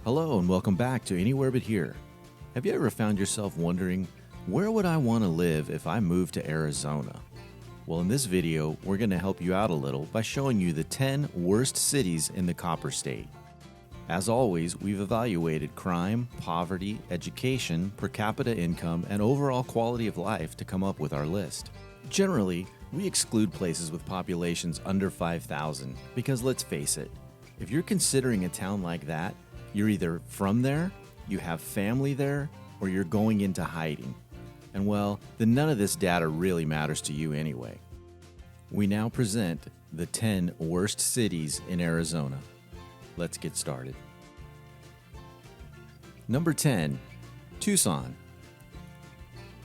Hello and welcome back to Anywhere But Here. Have you ever found yourself wondering, where would I want to live if I moved to Arizona? Well, in this video, we're going to help you out a little by showing you the 10 worst cities in the Copper State. As always, we've evaluated crime, poverty, education, per capita income, and overall quality of life to come up with our list. Generally, we exclude places with populations under 5,000 because let's face it, if you're considering a town like that, you're either from there, you have family there, or you're going into hiding. And well, then none of this data really matters to you anyway. We now present the 10 worst cities in Arizona. Let's get started. Number 10, Tucson.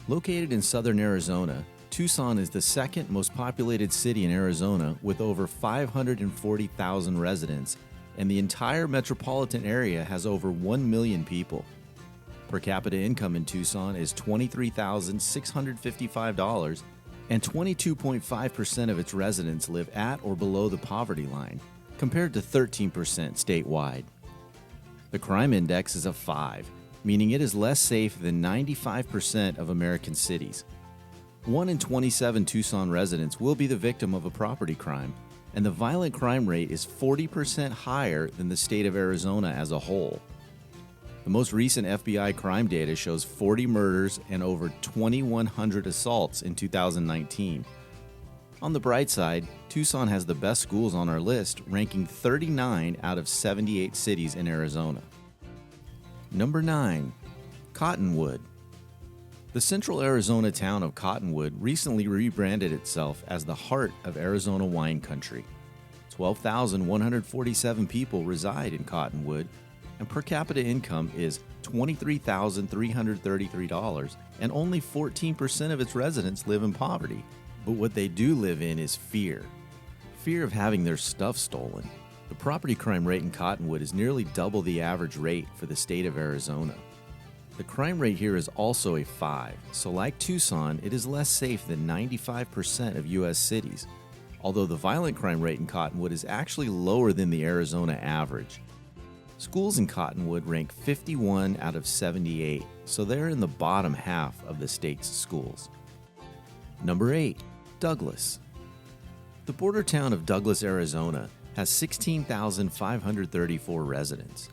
Located in southern Arizona, Tucson is the second most populated city in Arizona with over 540,000 residents, and the entire metropolitan area has over 1 million people. Per capita income in Tucson is $23,655, and 22.5% of its residents live at or below the poverty line, compared to 13% statewide. The crime index is a 5, meaning it is less safe than 95% of American cities. 1 in 27 Tucson residents will be the victim of a property crime, and the violent crime rate is 40% higher than the state of Arizona as a whole. The most recent FBI crime data shows 40 murders and over 2,100 assaults in 2019. On the bright side, Tucson has the best schools on our list, ranking 39 out of 78 cities in Arizona. Number 9, Cottonwood. The central Arizona town of Cottonwood recently rebranded itself as the heart of Arizona wine country. 12,147 people reside in Cottonwood, and per capita income is $23,333, and only 14% of its residents live in poverty. But what they do live in is fear. Fear of having their stuff stolen. The property crime rate in Cottonwood is nearly double the average rate for the state of Arizona. The crime rate here is also a 5, so like Tucson, it is less safe than 95% of U.S. cities, although the violent crime rate in Cottonwood is actually lower than the Arizona average. Schools in Cottonwood rank 51 out of 78, so they're in the bottom half of the state's schools. Number 8, Douglas. The border town of Douglas, Arizona has 16,534 residents.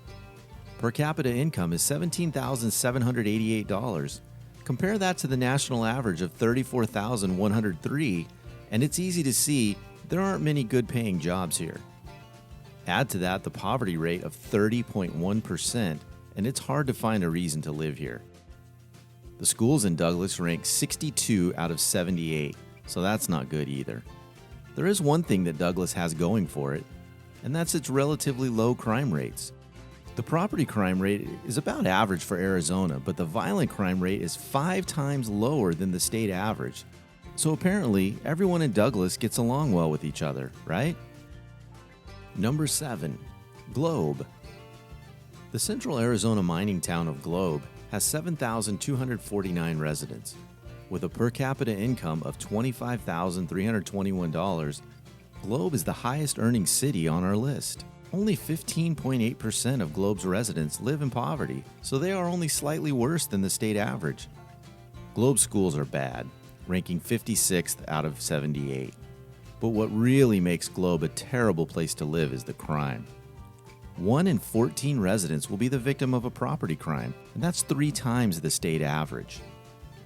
Per capita income is $17,788. Compare that to the national average of $34,103, and it's easy to see there aren't many good-paying jobs here. Add to that the poverty rate of 30.1%, and it's hard to find a reason to live here. The schools in Douglas rank 62 out of 78, so that's not good either. There is one thing that Douglas has going for it, and that's its relatively low crime rates. The property crime rate is about average for Arizona, but the violent crime rate is 5 times lower than the state average. So apparently, everyone in Douglas gets along well with each other, right? Number 7, Globe. The central Arizona mining town of Globe has 7,249 residents. With a per capita income of $25,321, Globe is the highest earning city on our list. Only 15.8% of Globe's residents live in poverty, so they are only slightly worse than the state average. Globe schools are bad, ranking 56th out of 78. But what really makes Globe a terrible place to live is the crime. 1 in 14 residents will be the victim of a property crime, and that's 3 times the state average.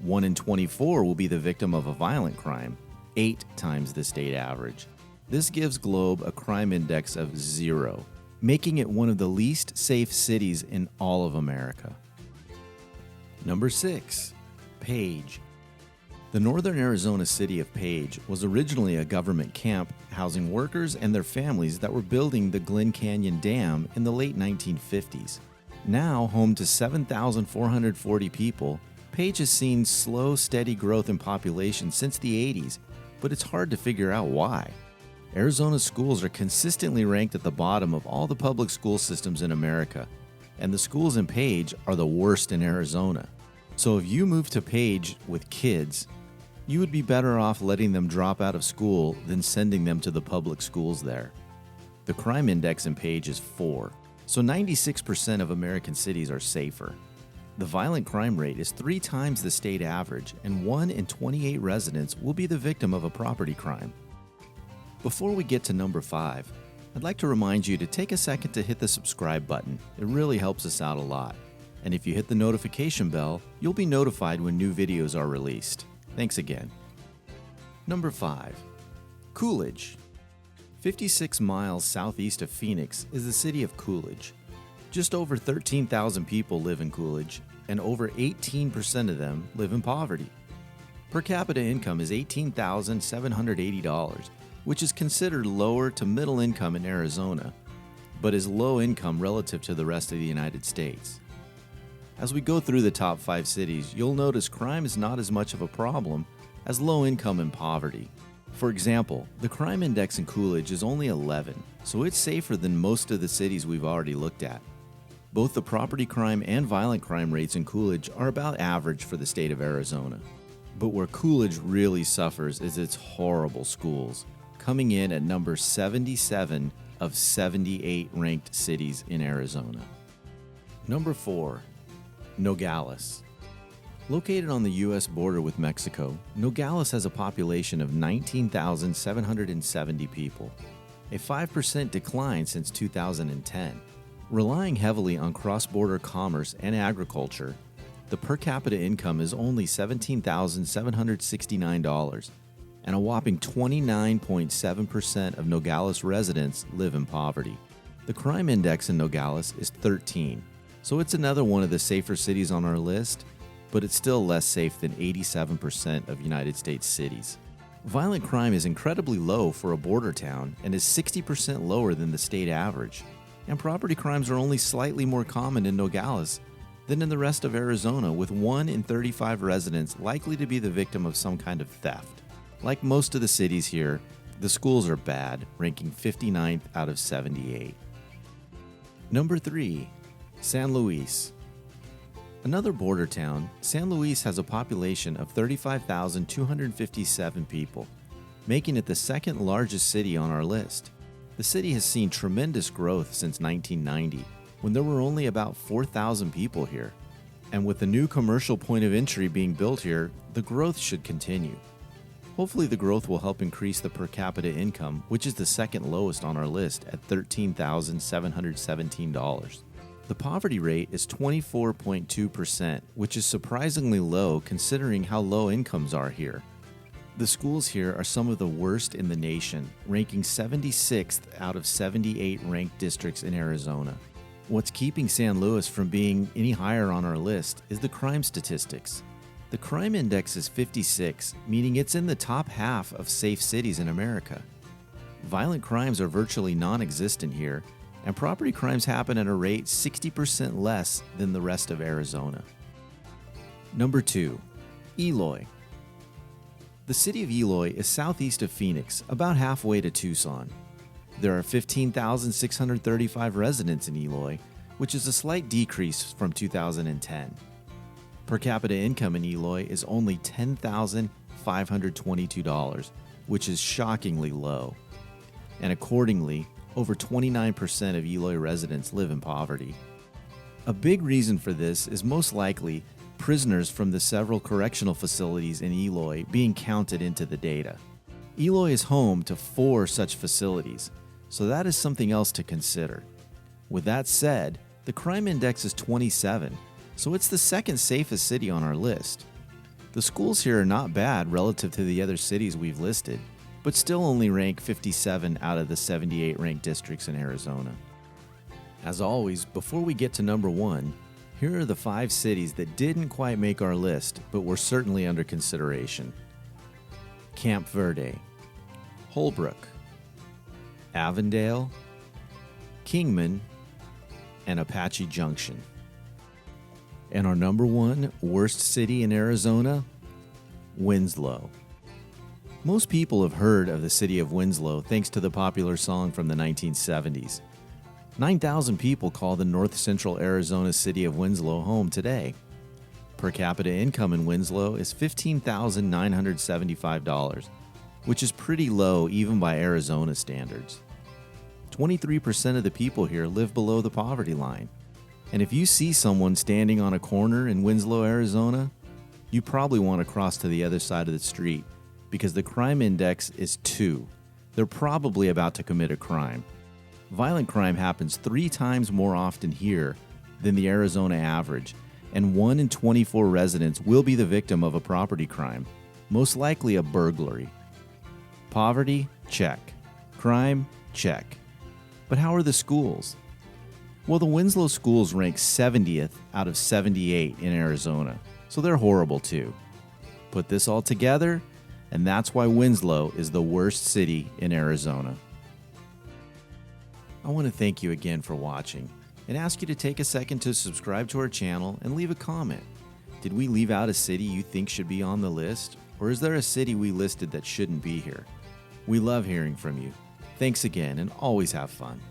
1 in 24 will be the victim of a violent crime, 8 times the state average. This gives Globe a crime index of 0, making it one of the least safe cities in all of America. Number 6, Page. The northern Arizona city of Page was originally a government camp housing workers and their families that were building the Glen Canyon Dam in the late 1950s. Now home to 7,440 people, Page has seen slow, steady growth in population since the 80s, but it's hard to figure out why. Arizona's schools are consistently ranked at the bottom of all the public school systems in America, and the schools in Page are the worst in Arizona. So if you move to Page with kids, you would be better off letting them drop out of school than sending them to the public schools there. The crime index in Page is 4, So 96% of American cities are safer. The violent crime rate is 3 times the state average, and 1 in 28 residents will be the victim of a property crime. Before we get to number 5, I'd like to remind you to take a second to hit the subscribe button. It really helps us out a lot. And if you hit the notification bell, you'll be notified when new videos are released. Thanks again. Number 5. Coolidge. 56 miles southeast of Phoenix is the city of Coolidge. Just over 13,000 people live in Coolidge, and over 18% of them live in poverty. Per capita income is $18,780, which is considered lower to middle income in Arizona, but is low income relative to the rest of the United States. As we go through the top 5 cities, you'll notice crime is not as much of a problem as low income and poverty. For example, the crime index in Coolidge is only 11, so it's safer than most of the cities we've already looked at. Both the property crime and violent crime rates in Coolidge are about average for the state of Arizona. But where Coolidge really suffers is its horrible schools, coming in at number 77 of 78 ranked cities in Arizona. Number 4. Nogales. Located on the U.S. border with Mexico, Nogales has a population of 19,770 people, a 5% decline since 2010. Relying heavily on cross-border commerce and agriculture, the per capita income is only $17,769, and a whopping 29.7% of Nogales residents live in poverty. The crime index in Nogales is 13, so it's another one of the safer cities on our list, but it's still less safe than 87% of United States cities. Violent crime is incredibly low for a border town and is 60% lower than the state average. And property crimes are only slightly more common in Nogales than in the rest of Arizona, with 1 in 35 residents likely to be the victim of some kind of theft. Like most of the cities here, the schools are bad, ranking 59th out of 78. Number 3. San Luis. Another border town, San Luis has a population of 35,257 people, making it the second largest city on our list. The city has seen tremendous growth since 1990, when there were only about 4,000 people here. And with the new commercial point of entry being built here, the growth should continue. Hopefully the growth will help increase the per capita income, which is the second lowest on our list at $13,717. The poverty rate is 24.2%, which is surprisingly low considering how low incomes are here. The schools here are some of the worst in the nation, ranking 76th out of 78 ranked districts in Arizona. What's keeping San Luis from being any higher on our list is the crime statistics. The crime index is 56, meaning it's in the top half of safe cities in America. Violent crimes are virtually non-existent here, and property crimes happen at a rate 60% less than the rest of Arizona. Number 2. Eloy. The city of Eloy is southeast of Phoenix, about halfway to Tucson. There are 15,635 residents in Eloy, which is a slight decrease from 2010. Per capita income in Eloy is only $10,522, which is shockingly low. And accordingly, over 29% of Eloy residents live in poverty. A big reason for this is most likely prisoners from the several correctional facilities in Eloy being counted into the data. Eloy is home to 4 such facilities, so that is something else to consider. With that said, the crime index is 27, so it's the second safest city on our list. The schools here are not bad relative to the other cities we've listed, but still only rank 57 out of the 78 ranked districts in Arizona. As always, before we get to number 1, here are the 5 cities that didn't quite make our list, but were certainly under consideration. Camp Verde, Holbrook, Avondale, Kingman, and Apache Junction. And our number 1 worst city in Arizona, Winslow. Most people have heard of the city of Winslow thanks to the popular song from the 1970s. 9,000 people call the north central Arizona city of Winslow home today. Per capita income in Winslow is $15,975, which is pretty low even by Arizona standards. 23% of the people here live below the poverty line. And if you see someone standing on a corner in Winslow, Arizona, you probably want to cross to the other side of the street because the crime index is 2. They're probably about to commit a crime. Violent crime happens 3 times more often here than the Arizona average, and 1 in 24 residents will be the victim of a property crime, most likely a burglary. Poverty? Check. Crime? Check. But how are the schools? Well, the Winslow schools rank 70th out of 78 in Arizona, so they're horrible too. Put this all together, and that's why Winslow is the worst city in Arizona. I want to thank you again for watching and ask you to take a second to subscribe to our channel and leave a comment. Did we leave out a city you think should be on the list, or is there a city we listed that shouldn't be here? We love hearing from you. Thanks again, and always have fun.